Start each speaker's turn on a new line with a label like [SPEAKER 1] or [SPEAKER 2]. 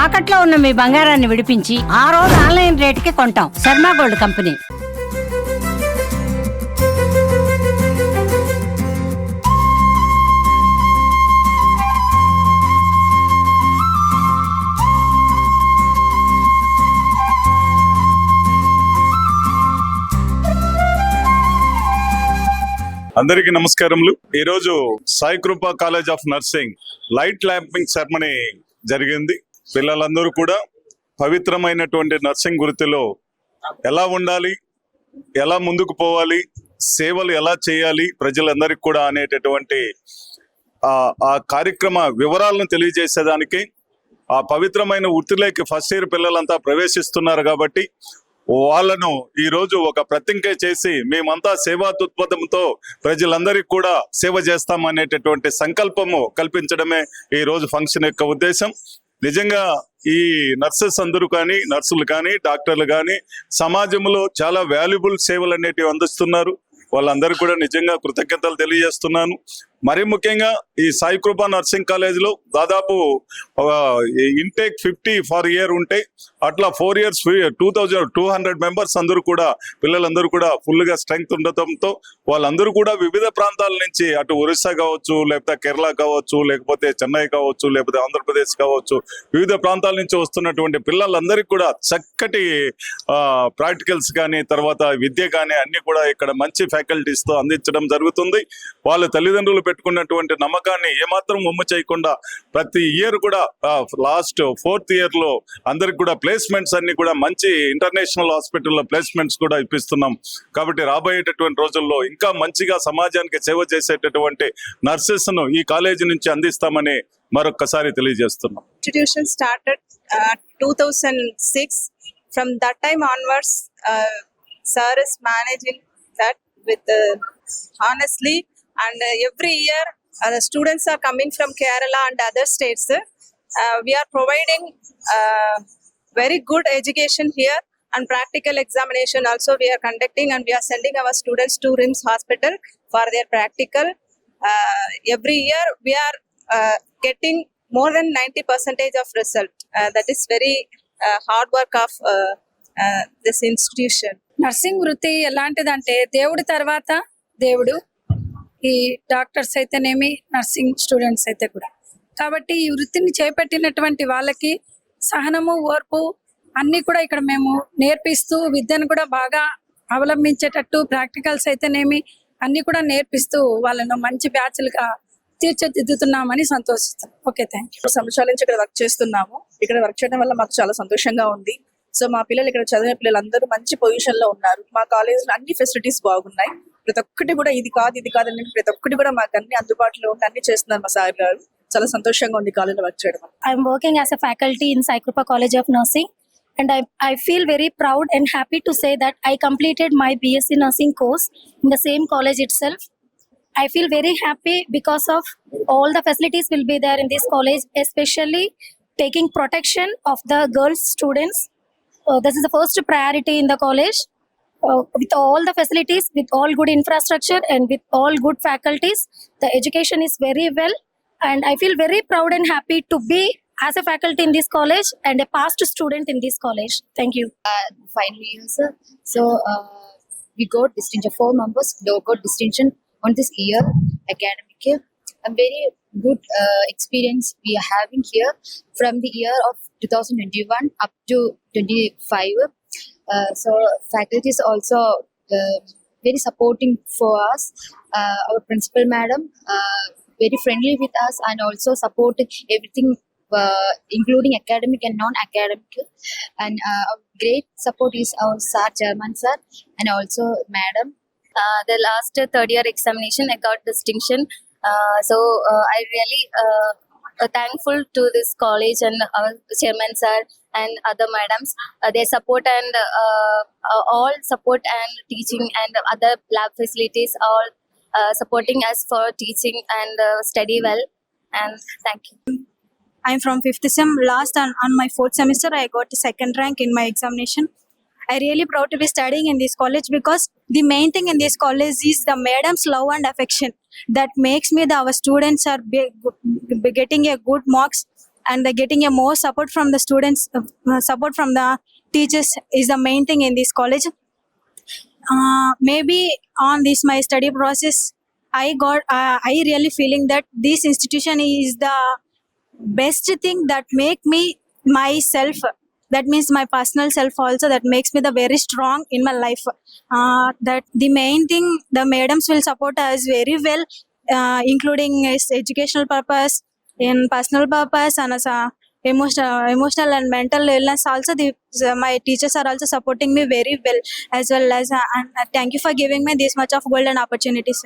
[SPEAKER 1] తాకట్లో ఉన్న మీ బంగారాన్ని విడిపించి ఆ రోజు ఆన్లైన్ రేటుకి కొంటాం. Sharma gold company.
[SPEAKER 2] అందరికీ నమస్కారములు. ఈరోజు Sai Kripa college of nursing light lamping ceremony జరిగింది. పిల్లలందరూ కూడా పవిత్రమైనటువంటి నర్సింగ్ వృత్తిలో ఎలా ఉండాలి, ఎలా ముందుకు పోవాలి, సేవలు ఎలా చేయాలి ప్రజలందరికీ కూడా అనేటటువంటి ఆ కార్యక్రమ వివరాలను తెలియజేసేదానికి ఆ పవిత్రమైన వృత్తిలోకి ఫస్ట్ ఇయర్ పిల్లలంతా ప్రవేశిస్తున్నారు కాబట్టి వాళ్ళను ఈ రోజు ఒక ప్రతిజ్ఞ చేసి మేమంతా సేవా దృక్పథంతో ప్రజలందరికీ కూడా సేవ చేస్తామనేటటువంటి సంకల్పము కల్పించడమే ఈ రోజు ఫంక్షన్ యొక్క ఉద్దేశం. నిజంగా ఈ నర్సెస్ అందరూ కానీ, నర్సులు కానీ, డాక్టర్లు కానీ సమాజంలో చాలా వాల్యుబుల్ సేవలు అనేటివి అందిస్తున్నారు. వాళ్ళందరూ కూడా నిజంగా కృతజ్ఞతలు తెలియజేస్తున్నాను. మరి ముఖ్యంగా ఈ సాయి కృప నర్సింగ్ కాలేజీలో దాదాపు ఇంటేక్ 50 ఫర్ ఇయర్ ఉంటే అట్లా 4 years 2200 మెంబర్స్ అందరూ కూడా పిల్లలందరూ కూడా ఫుల్గా స్ట్రెంగ్త్ ఉండటంతో వాళ్ళందరూ కూడా వివిధ ప్రాంతాల నుంచి అటు ఒరిస్సా కావచ్చు, లేకపోతే కేరళ కావచ్చు, లేకపోతే చెన్నై కావచ్చు, లేకపోతే ఆంధ్రప్రదేశ్ కావచ్చు, వివిధ ప్రాంతాల నుంచి వస్తున్నటువంటి పిల్లలందరికీ కూడా చక్కటి ప్రాక్టికల్స్ కానీ, తర్వాత విద్య కానీ అన్ని కూడా ఇక్కడ మంచి ఫ్యాకల్టీస్తో అందించడం జరుగుతుంది. వాళ్ళ తల్లిదండ్రులు పెట్టుకున్నటువంటి నమ్మకాన్ని ఏమాత్రం ఉమ్మ చేయకుండా ప్రతి ఇయర్ కూడా లాస్ట్ 4th year లో అందరికి కూడా ప్లేస్మెంట్స్ అన్ని కూడా మంచి ఇంటర్నేషనల్ హాస్పిటల్లో ప్లేస్మెంట్స్ కూడా ఇప్పిస్తున్నాం. కాబట్టి రాబోయేటటువంటి రోజుల్లో ఇంకా మంచిగా సమాజానికి సేవ చేసేటటువంటి నర్సెస్ ను ఈ కాలేజీ నుంచి అందిస్తామని మరొకసారి తెలియజేస్తున్నాం.
[SPEAKER 3] Institution started 2006. From that time onwards, sir is managing that with honestly, and every year the students are coming from Kerala and other states. We are providing very good education here, and practical examination also we are conducting, and we are sending our students to RIMS hospital for their practical. Every year we are getting more than 90% of result. That is very hard work of this institution.
[SPEAKER 4] Nursing వృత్తి ఎలాంటిదంటే దేవుడి తర్వాత దేవుడు, ఈ doctors అయితేనేమి, nursing students అయితే కూడా. కాబట్టి ఈ వృత్తిని చేపట్టినటువంటి వాళ్ళకి సహనము, ఓర్పు అన్నీ కూడా ఇక్కడ మేము నేర్పిస్తూ విద్యను కూడా బాగా అవలంబించేటట్టు ప్రాక్టికల్స్ అయితేనేమి అన్నీ కూడా నేర్పిస్తూ వాళ్ళను మంచి బ్యాచ్లుగా తీర్చిదిద్దుతున్నామని సంతోషిస్తాం. Okay, thank you.
[SPEAKER 3] సంవత్సరాల నుంచి ఇక్కడ వర్క్ చేస్తున్నాము. ఇక్కడ వర్క్ చేయడం వల్ల మాకు చాలా సంతోషంగా ఉంది. సో మా పిల్లలు ఇక్కడ చదివే పిల్లలందరూ మంచి పొజిషన్ లో ఉన్నారు. మా కాలేజ్ లో అన్ని ఫెసిలిటీస్ బాగున్నాయి. ప్రతి ఒక్కటి కూడా ఇది కాదు అని ప్రతి ఒక్కటి కూడా మాకు అన్ని అందుబాటులో ఉండి అన్ని చేస్తున్నారు మా సార్ గారు. చాలా సంతోషంగా ఉంది కాలేజ్ లో వర్క్ చేయడం.
[SPEAKER 5] I'm working as a faculty in Sai Krupa College of Nursing, and I feel very proud and happy to say that I completed my BSc Nursing course in the same college itself. I feel very happy because of all the facilities will be there in this college, especially taking protection of the girls students. This is the first priority in the college. With all the facilities, with all good infrastructure and with all good faculties, the education is very well, and I feel very proud and happy to be as a faculty in this college and a past student in this college. Thank you.
[SPEAKER 6] Final year, sir. So we got distinction. 4 members got distinction on this year academic year. A very good experience we are having here from the year of 2021 up to 25. So faculty is also very supporting for us. Our principal madam very friendly with us and also support everything, including academic and non-academic. And great support is our sir, Chairman sir, and also madam.
[SPEAKER 7] The last 3rd year examination I got distinction. So I really thankful to this college and our chairman sir and other madams. Their support and all support and teaching and other lab facilities, all supporting us for teaching and study well. And thank you.
[SPEAKER 8] I'm from 5th sem. Last on my 4th semester, I got the 2nd rank in my examination. I really proud to be studying in this college because the main thing in this college is the madam's love and affection that makes me our students are getting a good marks and getting a more support from the students, support from the teachers is the main thing in this college. Maybe on this my study process, I really feeling that this institution is the best thing that make me myself, that means my personal self also, that makes me the very strong in my life. That the main thing, the madams will support us very well, including its educational purpose, in personal purpose, and as a emotional and mental illness also. My teachers are also supporting me very well, as well as and thank you for giving me this much of golden opportunities.